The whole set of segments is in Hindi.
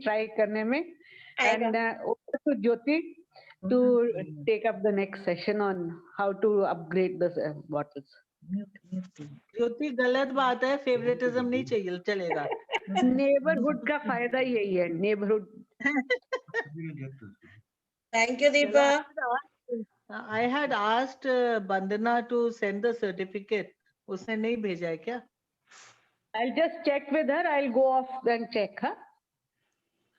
ट्राई करने में and to Jyoti to take up the next session on how to upgrade the bottles. ज्योति गलत बात है, फेवरेटिज्म नहीं चाहिए, चलेगा। नेबरहुड का फायदा यही है, neighbourhood. Thank you, Deepa. I had asked Bandana to send the certificate. उसने नहीं भेजा है क्या? I'll just check with her. I'll go off and check her.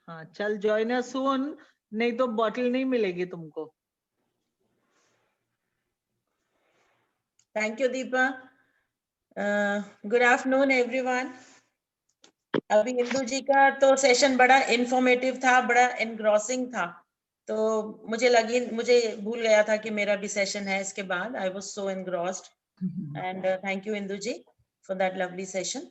हाँ, चल join us soon. नहीं तो बॉटल नहीं मिलेगी तुमको। Thank you, Deepa. Good afternoon, everyone. अभी इंदु जी का तो सेशन बड़ा इंफॉर्मेटिव था, बड़ा एनग्रॉसिंग था, तो मुझे भूल गया था कि मेरा भी सेशन है इसके बाद। I was so engrossed and thank you Indu ji for that lovely session.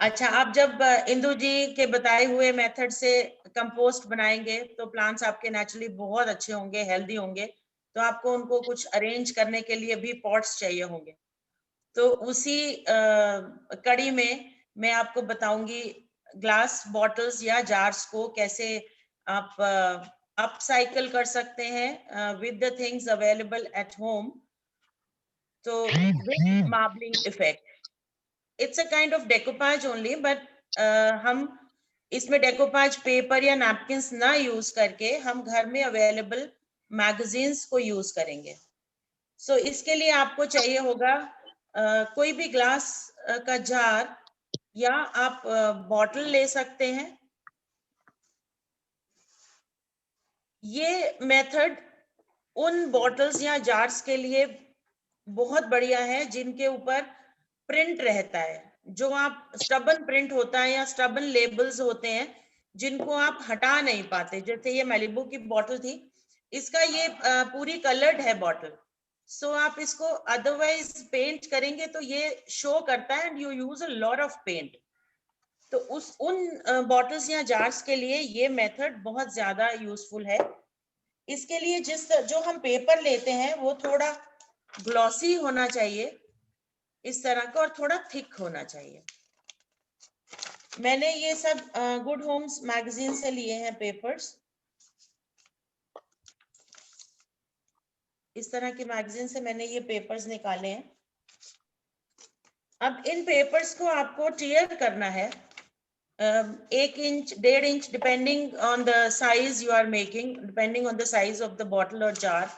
अच्छा, आप जब इंदु जी के बताए हुए मेथड से कंपोस्ट बनाएंगे तो प्लांट्स आपके नेचुरली बहुत अच्छे होंगे, हेल्दी होंगे, तो आपको उनको कुछ अरेंज करने के लिए भी पॉट्स चाहिए होंगे। तो उसी कड़ी में मैं आपको बताऊंगी ग्लास बॉटल्स या जार्स को कैसे आप अपसाइकल कर सकते हैं with the things available at home, तो with marbling effect. It's a kind of decoupage only, but हम इसमें decoupage पेपर या नैपकिन्स ना यूज करके हम घर में अवेलेबल मैगजीन्स को यूज करेंगे। सो इसके लिए आपको चाहिए होगा कोई भी ग्लास का जार या आप बॉटल ले सकते हैं। ये मेथड उन बॉटल्स या जार्स के लिए बहुत बढ़िया है जिनके ऊपर प्रिंट रहता है, जो आप स्टबन प्रिंट होता है या स्टबन लेबल्स होते हैं जिनको आप हटा नहीं पाते। जैसे ये मैलिबू की बॉटल थी, इसका ये पूरी कलर्ड है बॉटल, सो आप इसको अदरवाइज पेंट करेंगे तो ये शो करता है and you use a lot of paint. तो उन बॉटल्स या जार्स के लिए ये मेथड बहुत ज्यादा यूजफुल है। इसके लिए जो हम पेपर लेते हैं वो थोड़ा ग्लॉसी होना चाहिए इस तरह का, और थोड़ा थिक होना चाहिए। मैंने ये सब गुड होम्स मैगजीन से लिए हैं पेपर्स। इस तरह की मैगजीन से मैंने ये पेपर्स निकाले हैं। अब इन पेपर्स को आपको टीयर करना है 1 inch 1.5 inch, depending on the size you are making, depending on the size of the bottle और जार।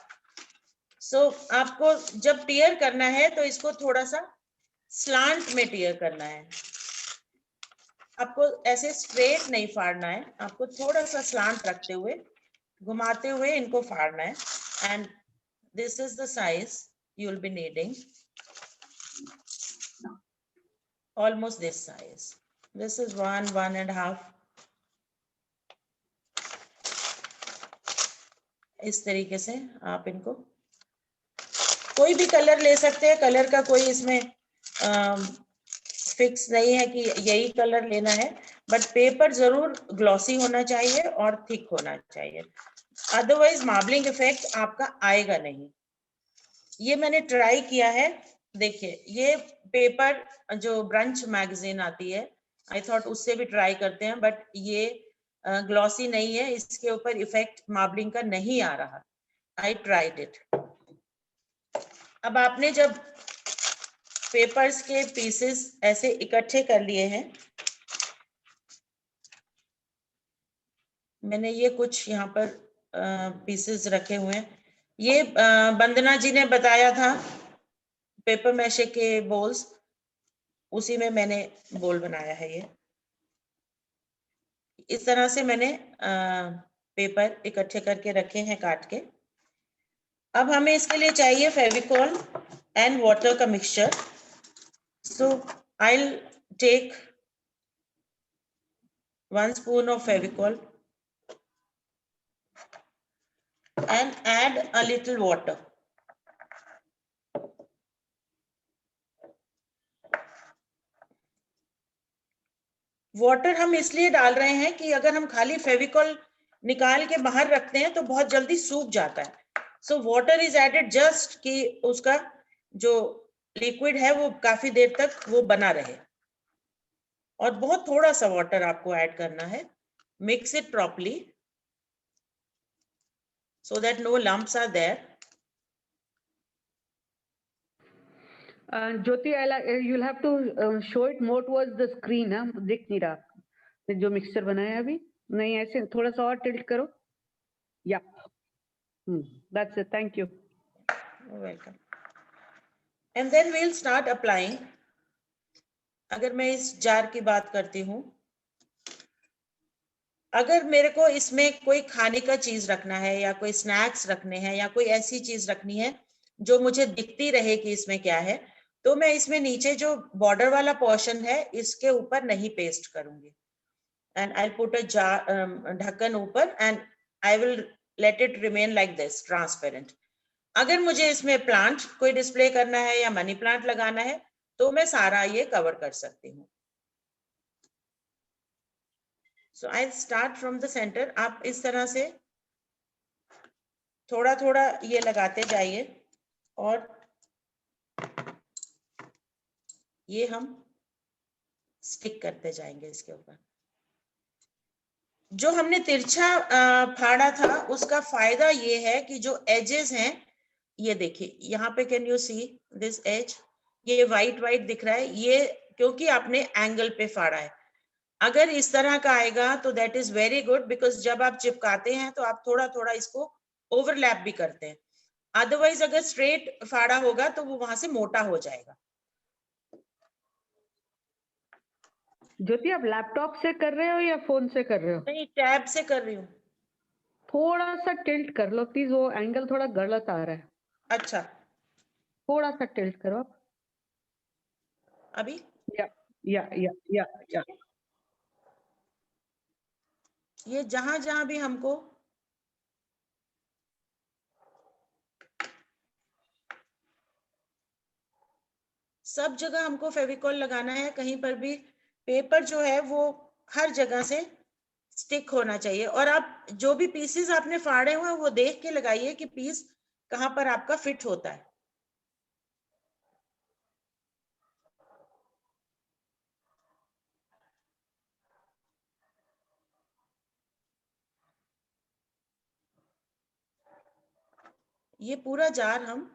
सो आपको जब टीयर करना है तो इसको थोड़ा सा स्लांट में टीयर करना है। आपको ऐसे स्ट्रेट नहीं फाड़ना है, आपको थोड़ा सा स्लांट रखते हुए, घुमाते हुए इनको फाड़ना है। And this is the size you will be needing, almost this size. This is 1.5। इस तरीके से आप इनको कोई भी कलर ले सकते हैं, कलर का कोई इसमें फिक्स नहीं है कि यही कलर लेना है, बट पेपर जरूर ग्लॉसी होना चाहिए और थिक होना चाहिए, अदरवाइज मार्बलिंग इफेक्ट आपका आएगा नहीं। ये मैंने ट्राई किया है। देखिए ये पेपर जो ब्रंच मैगजीन आती है, आई थॉट उससे भी ट्राई करते हैं, बट ये ग्लॉसी नहीं है, इसके ऊपर इफेक्ट मार्बलिंग का नहीं आ रहा। I tried it. अब आपने जब पेपर्स के पीसेस ऐसे इकट्ठे कर लिए हैं, मैंने ये कुछ यहाँ पर पीसेस रखे हुए हैं। ये वंदना जी ने बताया था पेपर मैशे के बोल्स, उसी में मैंने बोल बनाया है। ये इस तरह से मैंने पेपर इकट्ठे करके रखे हैं काट के। अब हमें इसके लिए चाहिए फेविकॉल एंड वाटर का mixture. So I'll take 1 spoon of Fevicol and add a little water. Water हम इसलिए डाल रहे हैं कि अगर हम खाली फेविकॉल निकाल के बाहर रखते हैं तो बहुत जल्दी सूख जाता है। So water is added just कि उसका जो लिक्विड है वो काफी देर तक वो बना रहे। और बहुत थोड़ा सा वाटर आपको ऐड करना है. Mix it properly so that no lumps are there. Jyoti, you'll have to show it more towards the screen. हाँ, दिख नहीं रहा जो मिक्सचर बनाया अभी. नहीं, ऐसे थोड़ा सा और टिल्ट करो. Yeah. That's it. Thank you. You're welcome. And then we'll start applying. अगर मैं इस जार की बात करती हूँ, अगर मेरे को इसमें कोई खाने का चीज रखना है या कोई स्नैक्स रखने हैं या कोई ऐसी चीज रखनी है जो मुझे दिखती रहे कि इसमें क्या है, तो मैं इसमें नीचे जो बॉर्डर वाला पोर्शन है इसके ऊपर नहीं पेस्ट करूंगी. And I put a jar, ढक्कन ऊपर, and I will let it remain like this transparent. अगर मुझे इसमें प्लांट कोई डिस्प्ले करना है या मनी प्लांट लगाना है तो मैं सारा ये कवर कर सकती हूँ. So I'll start from the center. आप इस तरह से थोड़ा थोड़ा ये लगाते जाइए और ये हम स्टिक करते जाएंगे इसके ऊपर. जो हमने तिरछा फाड़ा था उसका फायदा ये है कि जो एजेस हैं, ये देखिए यहाँ पे, can you see this edge, ये वाइट वाइट दिख रहा है, ये क्योंकि आपने एंगल पे फाड़ा है. अगर इस तरह का आएगा तो that is very good, because जब आप चिपकाते हैं तो आप थोड़ा थोड़ा इसको ओवरलैप भी करते हैं. अदरवाइज अगर स्ट्रेट फाड़ा होगा तो वो वहां से मोटा हो जाएगा. ज्योति, आप लैपटॉप से कर रहे हो या फोन से कर रहे हो? नहीं, टैब से कर रही हूँ. थोड़ा सा टिल्ट कर लो प्लीज, वो एंगल थोड़ा गलत आ रहा है. अच्छा, थोड़ा सा टिल्ट करो आप. अभी या. ये जहां जहां भी हमको सब जगह हमको फेविकॉल लगाना है, कहीं पर भी पेपर जो है वो हर जगह से स्टिक होना चाहिए. और आप जो भी पीसेस आपने फाड़े हुए हैं वो देख के लगाइए कि पीस कहां पर आपका फिट होता है. ये पूरा जार हम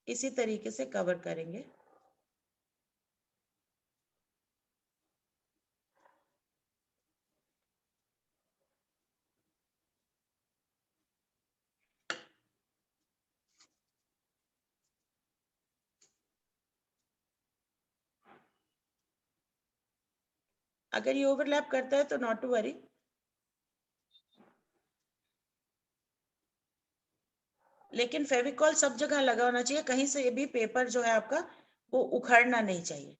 इसी तरीके से कवर करेंगे. अगर ये ओवरलैप करता है तो नॉट टू वरी. लेकिन फेविकॉल सब जगह लगा होना चाहिए, कहीं से भी पेपर जो है आपका वो उखड़ना नहीं चाहिए.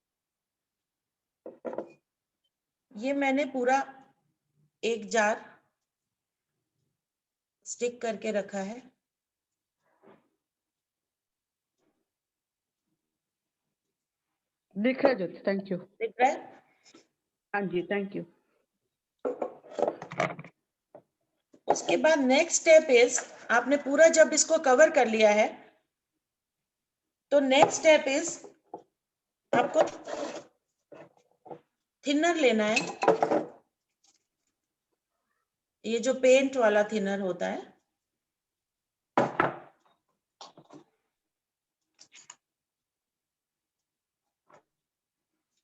ये मैंने पूरा एक जार स्टिक करके रखा है. दिख रहा है ज्योति, थैंक यू. दिख रहा है? हाँ जी, थैंक यू. उसके बाद नेक्स्ट स्टेप इज, आपने पूरा जब इसको कवर कर लिया है तो नेक्स्ट स्टेप इज आपको थिनर लेना है. ये जो पेंट वाला थिनर होता है,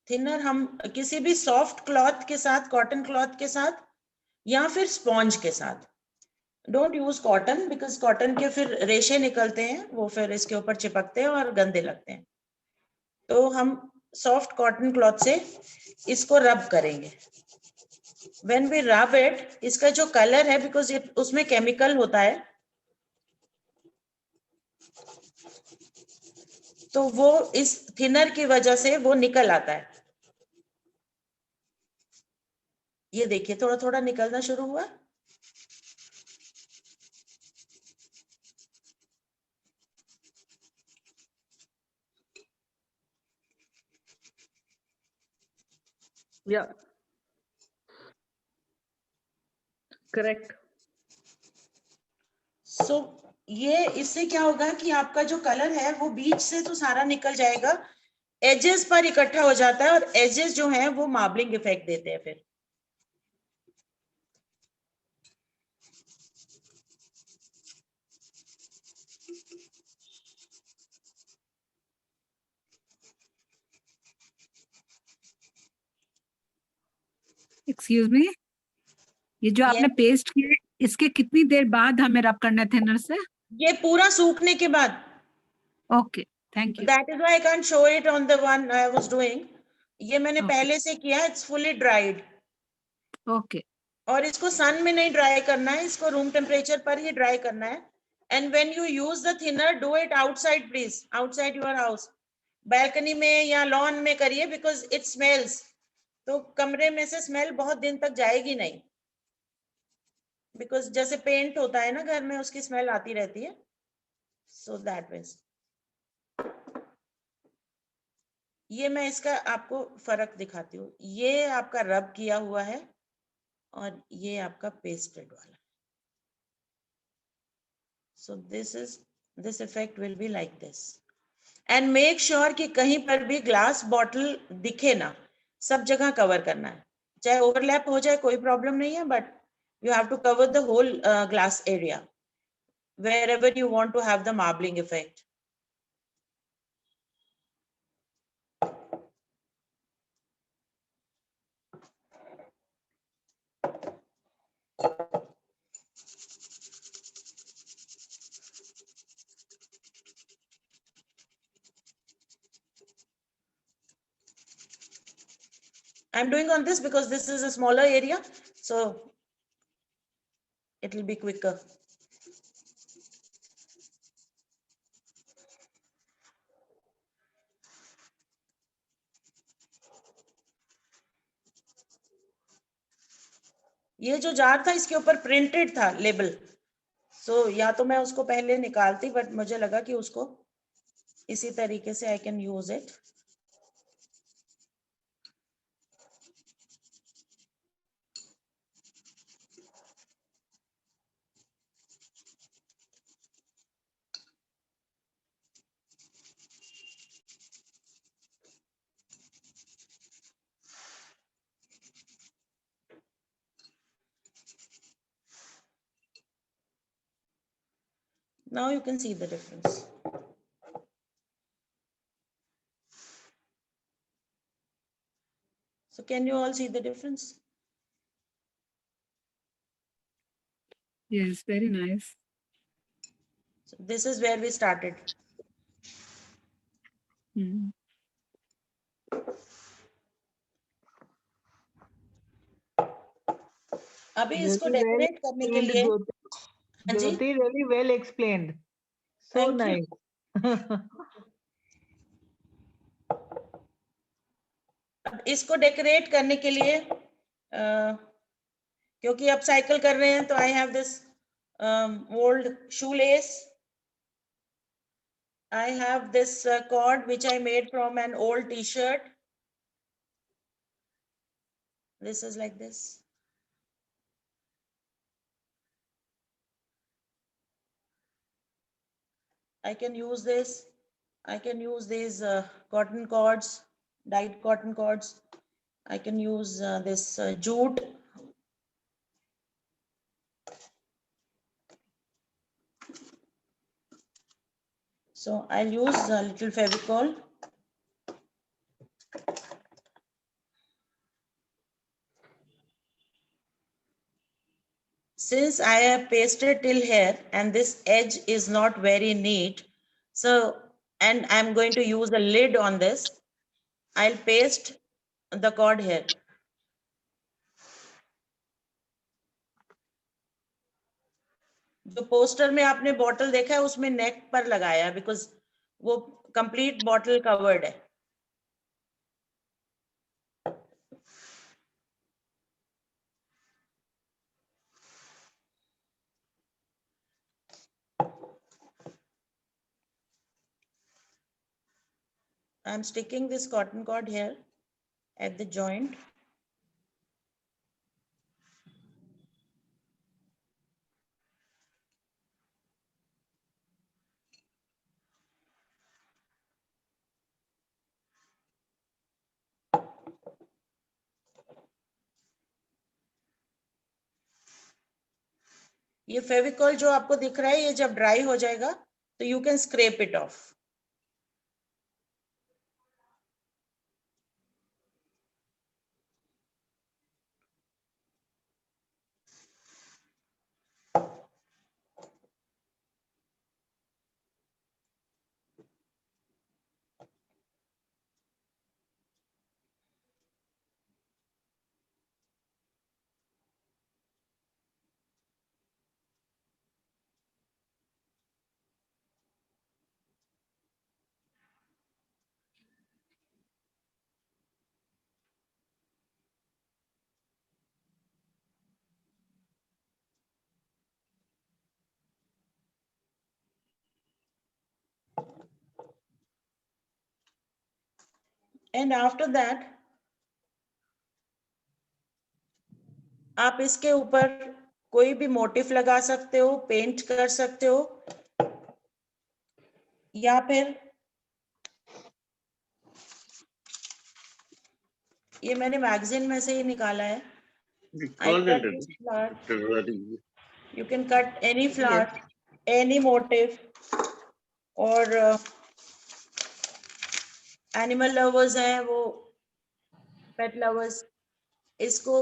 थिनर हम किसी भी सॉफ्ट क्लॉथ के साथ, कॉटन क्लॉथ के साथ या फिर स्पॉन्ज के साथ. Don't use cotton, because cotton के फिर रेशे निकलते हैं, वो फिर इसके ऊपर चिपकते हैं और गंदे लगते हैं. तो हम सॉफ्ट कॉटन क्लॉथ से इसको रब करेंगे. व्हेन वी रब इट, इसका जो कलर है, बिकॉज उसमें केमिकल होता है, तो वो इस थिनर की वजह से वो निकल आता है. ये देखिए थोड़ा थोड़ा निकलना शुरू हुआ. या करेक्ट. सो ये इससे क्या होगा कि आपका जो कलर है वो बीच से तो सारा निकल जाएगा, एजेस पर इकट्ठा हो जाता है और एजेस जो है वो मार्बलिंग इफेक्ट देते हैं फिर। एक्सक्यूज मी, ये जो आपने पेस्ट किया है, इसके कितनी देर बाद हमें रब करना है थिनर से? ये पूरा सूखने के बाद। Okay, thank you. That is why I can't show it on the one I was doing. ये मैंने Okay. पहले से किया, it's fully dried. ओके, और इसको सन में नहीं ड्राई करना है, इसको रूम टेम्परेचर पर ही ड्राई करना है। And when you use the thinner, do it outside please, outside your house, balcony में या लॉन में करिए, बिकॉज इट स्मेल्स। तो कमरे में से स्मेल बहुत दिन तक जाएगी नहीं, बिकॉज जैसे पेंट होता है ना घर में, उसकी स्मेल आती रहती है। सो दैट मीन्स ये मैं इसका आपको फर्क दिखाती हूँ। ये आपका रब किया हुआ है और ये आपका पेस्टेड वाला। So this effect will be like this. And make sure कि कहीं पर भी ग्लास बॉटल दिखे ना, सब जगह कवर करना है। चाहे ओवरलैप हो जाए कोई प्रॉब्लम नहीं है, but you have to cover the whole glass area wherever you want to have the marbling effect. I'm doing on this because this is a smaller area, so it will be quicker. ये जो जार था इसके ऊपर प्रिंटेड था लेबल, सो या तो मैं उसको पहले निकालती, बट मुझे लगा कि उसको इसी तरीके से I can use it. Now you can see the difference. So can you all see the difference? yes, very nice. So this is where we started. Hmm. अभी इसको Really well डेकोरेट करने के explained, लिए, Jyoti. हाँ जी, Jyoti, really well explained. So Thank you. nice. अब इसको डेकोरेट करने के लिए क्योंकि अब साइकिल कर रहे हैं, तो आई have this old shoe less, I have this cord which I made from an old t-shirt. This is like this. I can use this. I can use these cotton cords, dyed cotton cords. I can use this jute. So I'll use a little Fevicol. Since I have pasted till here and this edge is not very neat, so, and I'm going to use a lid on this, I'll paste the cord here. जो पोस्टर में आपने बॉटल देखा है उसमें नेक पर लगाया, बिकॉज वो कंप्लीट बॉटल कवर्ड है। I'm sticking this cotton cord here at the joint. ये फेविकॉल जो आपको दिख रहा है, ये जब ड्राई हो जाएगा तो you can scrap it of. And after that आप इसके ऊपर कोई भी मोटिफ लगा सकते हो, पेंट कर सकते हो, या फिर ये मैंने मैगजीन में से ही निकाला है. I cut this flower. You can cut any flower, any motif, और एनिमल लवर्स हैं वो, पेट लवर्स, इसको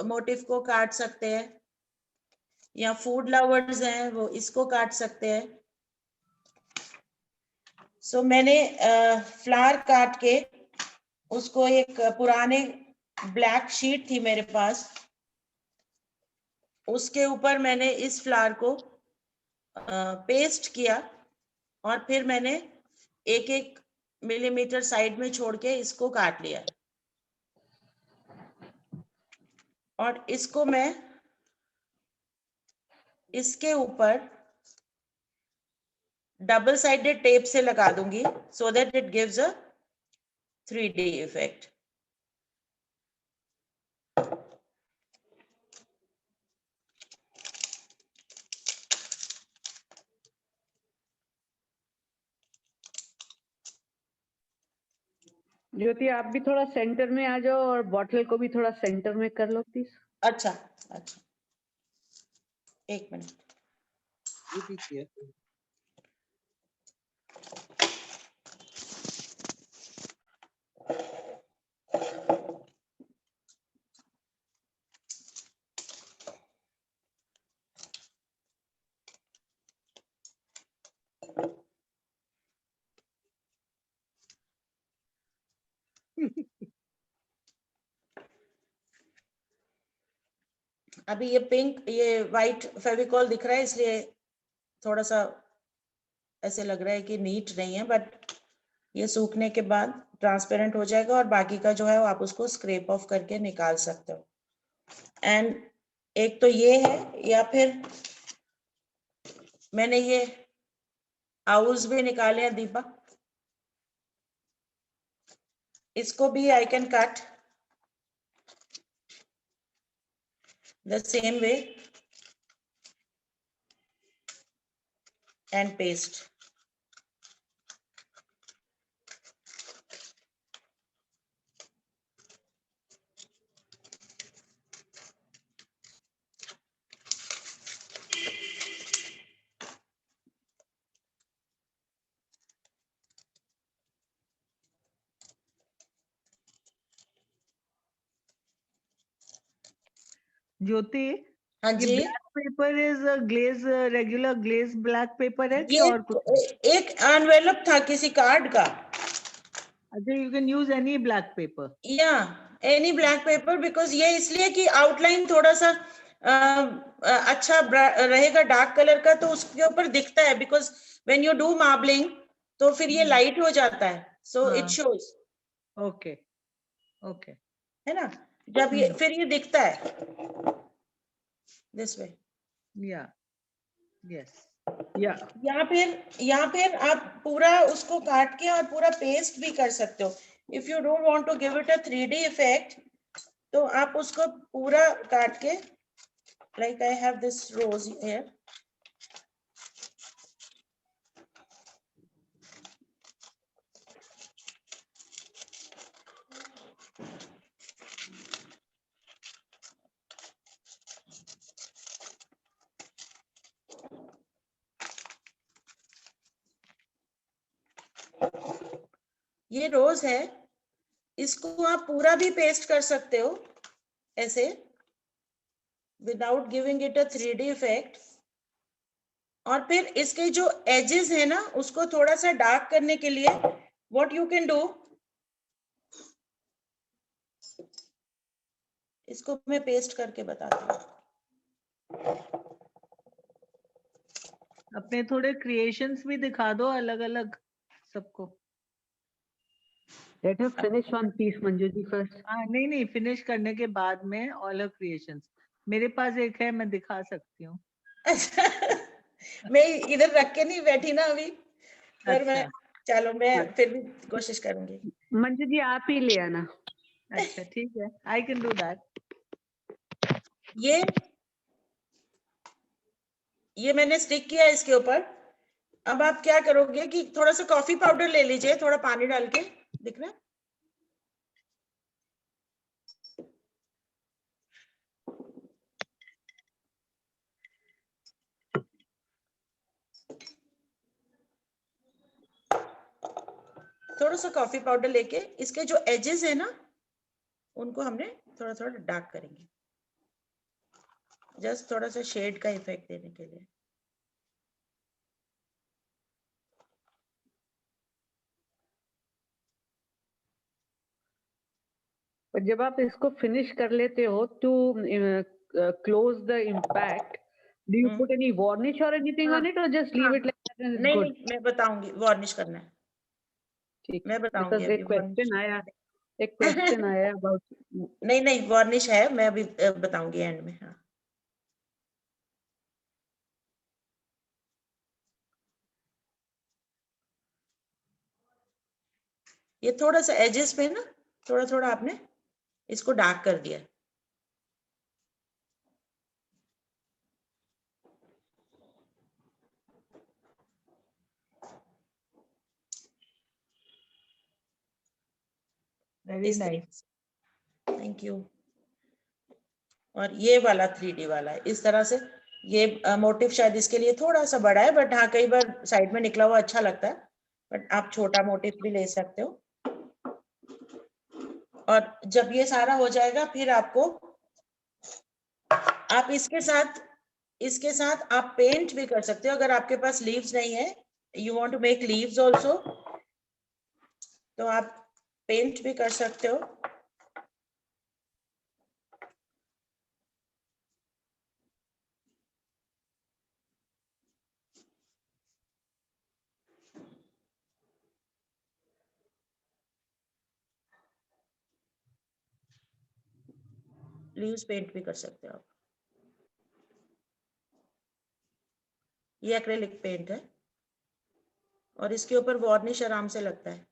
मोटिफ को काट सकते हैं, या फूड लवर्स हैं वो इसको काट सकते हैं. सो मैंने फ्लावर काट के उसको, एक पुराने ब्लैक शीट थी मेरे पास, उसके ऊपर मैंने इस फ्लावर को पेस्ट किया, और फिर मैंने 1-1 मिलीमीटर साइड में छोड़ के इसको काट लिया. और इसको मैं इसके ऊपर डबल साइडेड टेप से लगा दूंगी, so that it gives a 3D effect. Jyoti आप भी थोड़ा सेंटर में आ जाओ और बॉटल को भी थोड़ा सेंटर में कर लो प्लीज. अच्छा अच्छा, 1 मिनट. अभी ये पिंक, ये वाइट फेविकॉल दिख रहा है, इसलिए थोड़ा सा ऐसे लग रहा है कि नीट नहीं है, बट ये सूखने के बाद ट्रांसपेरेंट हो जाएगा, और बाकी का जो है वो आप उसको स्क्रैप ऑफ करके निकाल सकते हो. एंड एक तो ये है, या फिर मैंने ये आउल्स भी निकाले हैं दीपा, इसको भी I can cut the same way and paste. Jyoti, हाँ ये जी, black paper is glaze, regular glaze black paper है कि ये और कुछ? एक एनवेलप था किसी कार्ड का. अच्छा, you can use any black pepper. या एनी ब्लैक पेपर, बिकॉज ये इसलिए कि आउटलाइन थोड़ा सा अच्छा रहेगा डार्क कलर का, तो उसके ऊपर दिखता है, because when you do marbling तो फिर ये लाइट हो जाता है, सो इट हाँ. शोज. Okay okay. है ना, जब ये फिर ये दिखता है दिस वे. या यस. या या फिर आप पूरा उसको काट के और पूरा पेस्ट भी कर सकते हो. If you don't want to give it a 3D effect, तो आप उसको पूरा काट के, like I have this rose here, ये रोज है, इसको आप पूरा भी पेस्ट कर सकते हो ऐसे, without giving it a 3D effect. और फिर इसके जो एजेस है ना, उसको थोड़ा सा डार्क करने के लिए व्हाट यू कैन डू, इसको मैं पेस्ट करके बताती हूँ। अपने थोड़े क्रिएशंस भी दिखा दो अलग अलग सबको। Let her finish one piece, Manju ji, first. हाँ नहीं नहीं, फिनिश करने के बाद में ऑल क्रिएशंस मेरे पास एक है, मैं दिखा सकती हूँ। मैं इधर रख के नहीं बैठी ना अभी, पर मैं, अच्छा चलो मैं फिर भी कोशिश करूंगी। मंजू जी आप ही ले आना। अच्छा ठीक है, आई कैन डू दैट। ये मैंने स्टिक किया इसके ऊपर। अब आप क्या करोगे कि थोड़ा सा कॉफी पाउडर ले लीजिए, थोड़ा पानी डाल के, दिख रहा है? थोड़ा सा कॉफी पाउडर लेके इसके जो एजेस है ना, उनको हमने थोड़ा थोड़ा डार्क करेंगे, जस्ट थोड़ा सा शेड का इफेक्ट देने के लिए। पर जब आप इसको फिनिश कर लेते हो to close the impact, do you put any varnish और एनीथिंग ऑन इट और just leave it like that and it's नहीं गुड? नहीं, मैं बताऊंगी, वार्निश करना है, ठीक मैं है, बताऊंगी बिकॉज अभी एक वार्निश। क्वेश्चन आया अबाउट नहीं नहीं, वार्निश है, मैं अभी बताऊंगी एंड में। हाँ, ये थोड़ा सा एजेस पे ना थोड़ा थोड़ा आपने इसको डार्क कर दिया। वेरी इस नाइस। तरीके से, थैंक यू। और ये वाला 3D वाला है इस तरह से। ये मोटिव शायद इसके लिए थोड़ा सा बड़ा है, बट हाँ कई बार साइड में निकला हुआ अच्छा लगता है, बट आप छोटा मोटिव भी ले सकते हो। और जब ये सारा हो जाएगा, फिर आपको, आप इसके साथ आप पेंट भी कर सकते हो। अगर आपके पास लीव्स नहीं है, you want to make leaves also, तो आप पेंट भी कर सकते हो। लीव्स पेंट भी कर सकते हो आप। ये एक्रेलिक पेंट है और इसके ऊपर वार्निश आराम से लगता है।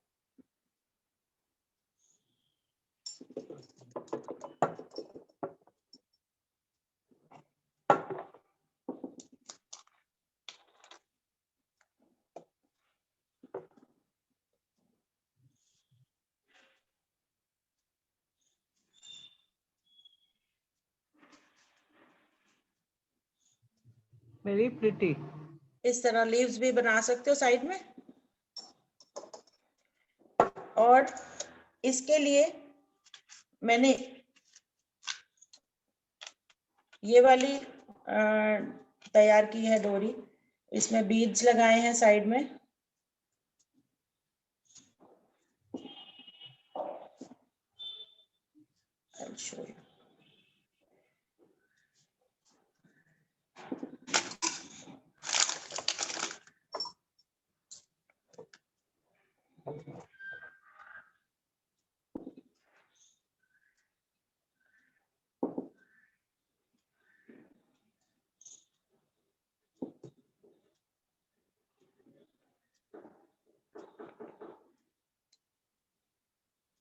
Very pretty. इस तरह लीव्स भी बना सकते हो साइड में। और इसके लिए मैंने ये वाली तैयार की है डोरी, इसमें बीड्स लगाए हैं साइड में। I'll show you.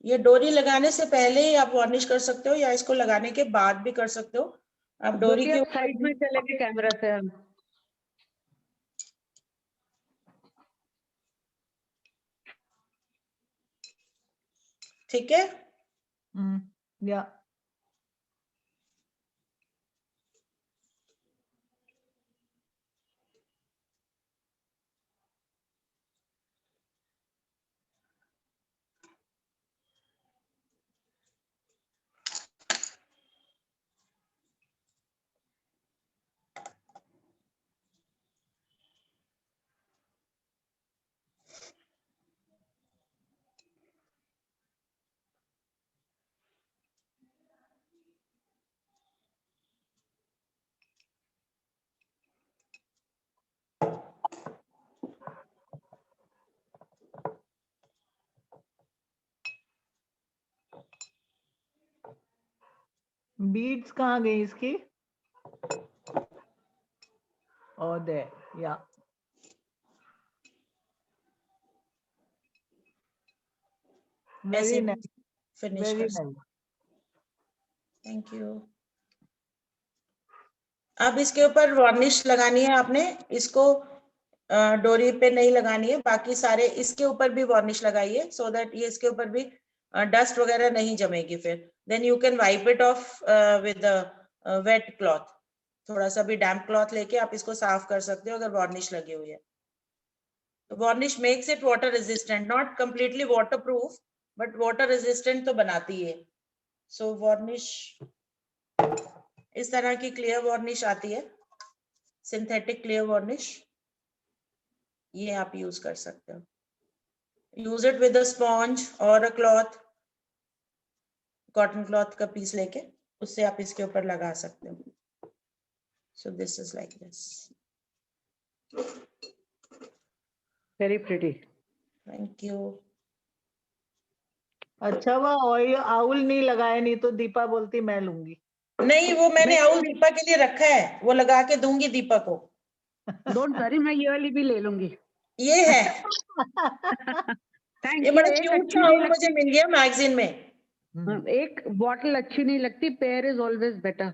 ये डोरी लगाने से पहले ही आप वार्निश कर सकते हो, या इसको लगाने के बाद भी कर सकते हो। आप डोरी के साइड में चले गए कैमरा से हम। ठीक है। या बीड्स कहाँ गई इसकी? Oh, there. Yeah. ऐसे Very nice. फिनिश Very कर सकते। nice. Thank you. अब इसके ऊपर वार्निश लगानी है आपने, इसको डोरी पे नहीं लगानी है, बाकी सारे इसके ऊपर भी वार्निश लगाइए सो दैट ये इसके ऊपर भी डस्ट वगैरह नहीं जमेगी फिर। Then you can wipe it off with wet cloth, थोड़ा सा भी डैम्प क्लॉथ लेके आप इसको साफ कर सकते हो अगर वार्निश लगी हुई है। Varnish makes it water resistant, not completely water proof but water resistant तो बनाती है। सो वार्निश इस तरह की क्लियर वार्निश आती है, सिंथेटिक क्लियर वार्निश, ये आप यूज कर सकते हो। Use it with a sponge और अ क्लॉथ, कॉटन क्लॉथ का पीस लेके उससे आप इसके ऊपर लगा सकते हो। So this is like this. Very pretty. Thank you. अच्छा वो ऑयल आउल नहीं लगाया, नहीं तो दीपा बोलती मैं लूंगी। नहीं, वो मैंने मैं- आउल दीपा के लिए रखा है, वो लगा के दूंगी दीपा को। Don't worry, मैं ये वाली भी ले लूंगी। ये है, थैंक ये यू। बड़ा एक क्यूट अच्छी सा नहीं आउल मुझे लगती, मिल गया मैगजीन में। एक बॉटल अच्छी नहीं लगती, पेयर इज ऑलवेज बेटर।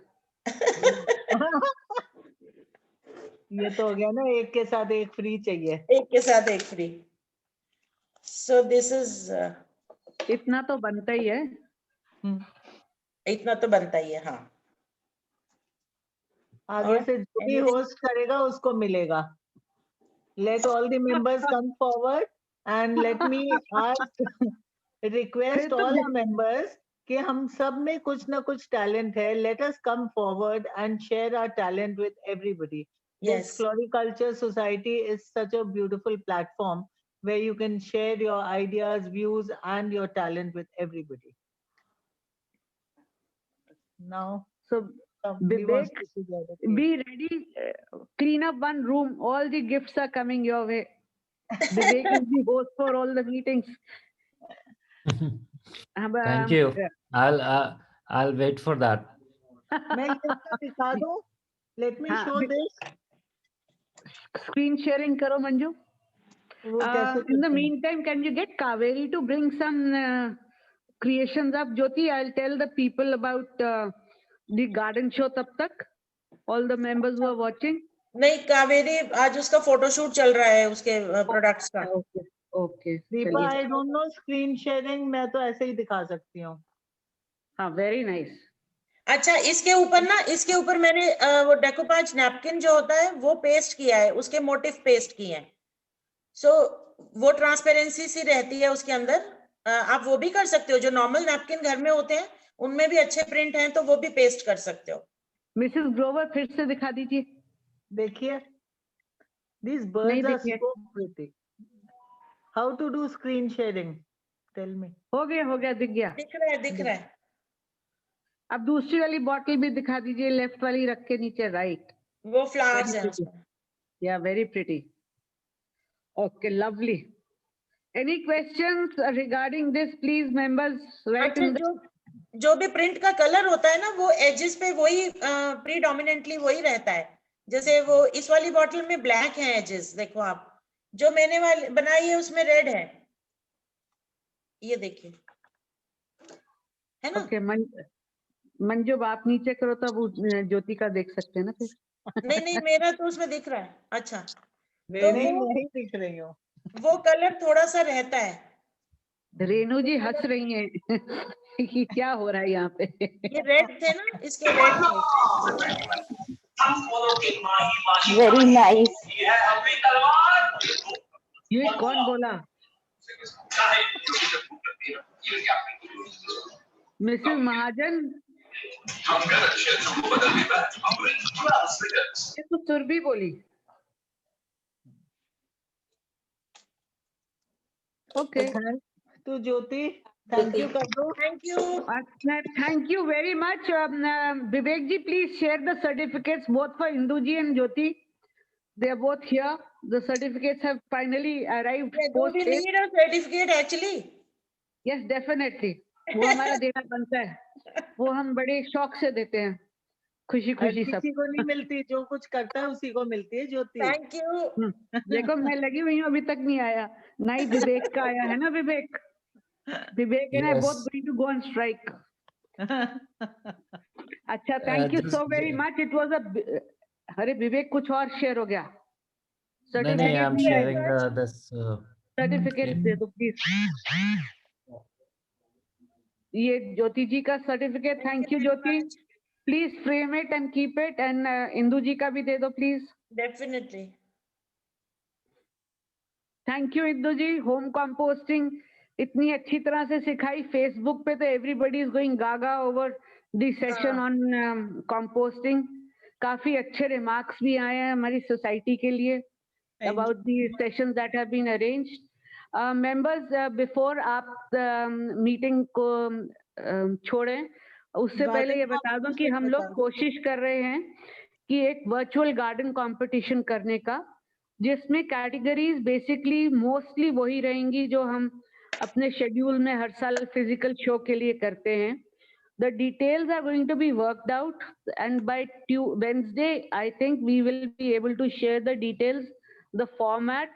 ये तो हो गया ना, एक के साथ एक फ्री चाहिए। एक के साथ एक फ्री। सो दिस इज, इतना तो बनता ही है। इतना तो बनता ही है। हाँ, आगे और से जो भी anything? होस्ट करेगा उसको मिलेगा। Let all the members come forward and let me ask, request फिर तो all the members कि हम सब में कुछ ना कुछ talent है. Let us come forward and share our talent with everybody. This Yes. Floriculture Society is such a beautiful platform where you can share your ideas, views, and your talent with everybody. Now, So somebody wants Vivek, to share the cake. be ready, clean up one room, all the gifts are coming your way. Vivek is the host for all the meetings. Thank you. I'll wait for that. मैं ये सब दिखा दूं? Let me हाँ, show this. screen sharing करो मंजू। वो कैसे In the करते हैं? meantime, can you get Kaveri to bring some creations up? Jyoti, I'll tell the people about the garden show तब तक, all the members who are watching. नहीं, कावेरी आज उसका फोटोशूट चल रहा है उसके प्रोडक्ट्स का। Okay, okay. दीपा, चलिए। I don't know screen sharing, मैं तो ऐसे ही दिखा सकती हूँ। हाँ, very nice. अच्छा, इसके ऊपर ना, इसके ऊपर मैंने वो डेकोपाज नैपकिन जो होता है वो पेस्ट किया है, उसके मोटिव पेस्ट किए हैं। सो वो ट्रांसपेरेंसी सी रहती है उसके अंदर। आप वो भी कर सकते हो, जो नॉर्मल नैपकिन घर में होते हैं उनमें भी अच्छे प्रिंट हैं तो वो भी पेस्ट कर सकते हो। मिसेस ग्रोवर फिर से दिखा दीजिए। देखिए, these नहीं birds are देखिए। so pretty. How to do screen sharing? Tell me. हो गया, दिख गया। दिख रहा है, दिख रहा है। अब दूसरी वाली बॉटल भी दिखा दीजिए, लेफ्ट वाली रख के नीचे, राइट। वो फ्लावर्स हैं उसमें। Yeah, very pretty. Okay, lovely. Any questions regarding this, please, members? Right अच्छा, in the जो भी प्रिंट का कलर होता है ना, वो एजेस पे वही प्रीडोमिनेंटली वही रहता है। जैसे वो इस वाली बॉटल में ब्लैक है एजेस, देखो आप, जो मैंने वाली बनाई है उसमें रेड है, ये देखिए, है ना? ओके, मंजू आप नीचे करो तब ज्योति का देख सकते हैं ना फिर। नहीं, मेरा तो उसमें दिख रहा है। अच्छा, नहीं, मैं ही दिख रही हूँ। वो कलर थोड़ा सा रहता है। रेणु जी हंस रही हैं कि क्या हो रहा है यहाँ पे। ये रेड थे ना, इसके रेड थे। Very nice. ये कौन बोला? मिसेस महाजन, ये तो सुरभि बोली। ओके, तो ज्योति, थैंक यू कर दो। Thank you. thank you very much. Vivek ji, please share the certificates both for Indu ji and Jyoti. They are both here. The certificates have finally arrived. Do we need a certificate actually? Yes, definitely. वो हमारा देना बनता है, वो हम बड़े शौक से देते हैं, खुशी हर खुशी सब। किसी को नहीं मिलती, जो कुछ करता है उसी को मिलती है ज्योति। Thank you. देखो मैं लगी हुई हूँ, अभी तक नहीं आया, ना ही विवेक का आया है ना। विवेक and I both Yes. going to go on strike. अच्छा, thank you so very much. It was अरे विवेक कुछ और शेयर हो गया। नहीं, I'm भी है, sharing this. सर्टिफिकेट दे दो प्लीज। ये ज्योति जी का certificate, thank you Jyoti. Please frame it and keep it, and Indu ji का भी दे दो please. Definitely. Thank you Indu ji. Home composting इतनी अच्छी तरह से सिखाई, फेसबुक पे तो everybody is going gaga over the session on composting. काफी अच्छे रिमार्क्स भी आए हैं हमारी सोसाइटी के लिए about the sessions that have been arranged. Members, before आप मीटिंग को छोड़ें, उससे पहले ये बता दूं कि हम लोग कोशिश कर रहे हैं कि एक वर्चुअल गार्डन कंपटीशन करने का, जिसमें कैटेगरीज बेसिकली मोस्टली वही रहेंगी जो हम अपने शेड्यूल में हर साल फिजिकल शो के लिए करते हैं। The details are going to be worked out, and by Wednesday, I think we will be able to share the details, the format,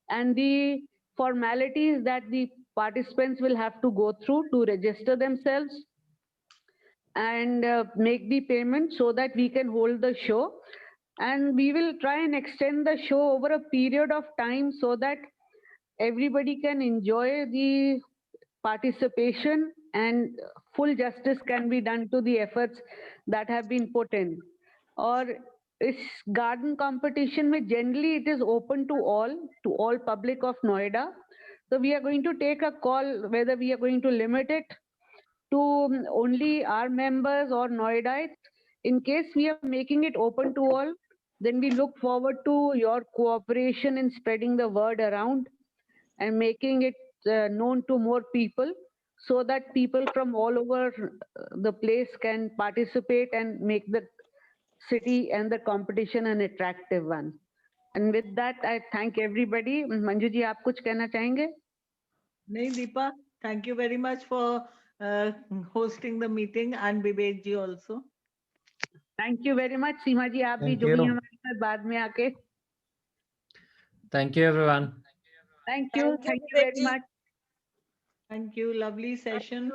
and the formalities that the participants will have to go through to register themselves and make the payment so that we can hold the show. And we will try and extend the show over a period of time so that everybody can enjoy the participation and full justice can be done to the efforts that have been put in. और इस garden competition में generally it is open to all public of Noida. So we are going to take a call whether we are going to limit it to only our members or Noidites. In case we are making it open to all, then we look forward to your cooperation in spreading the word around and making it known to more people, so that people from all over the place can participate and make the city and the competition an attractive one. And with that, I thank everybody. Manju ji, आप कुछ कहना चाहेंगे? नहीं Deepa, thank you very much for hosting the meeting, and Vivek ji also. Thank you very much. सीमा जी, आप भी Thank जुड़ी you. हमारे साथ बाद में आके। Thank you, everyone. Thank you Vivek very ji. much. Thank you, lovely session.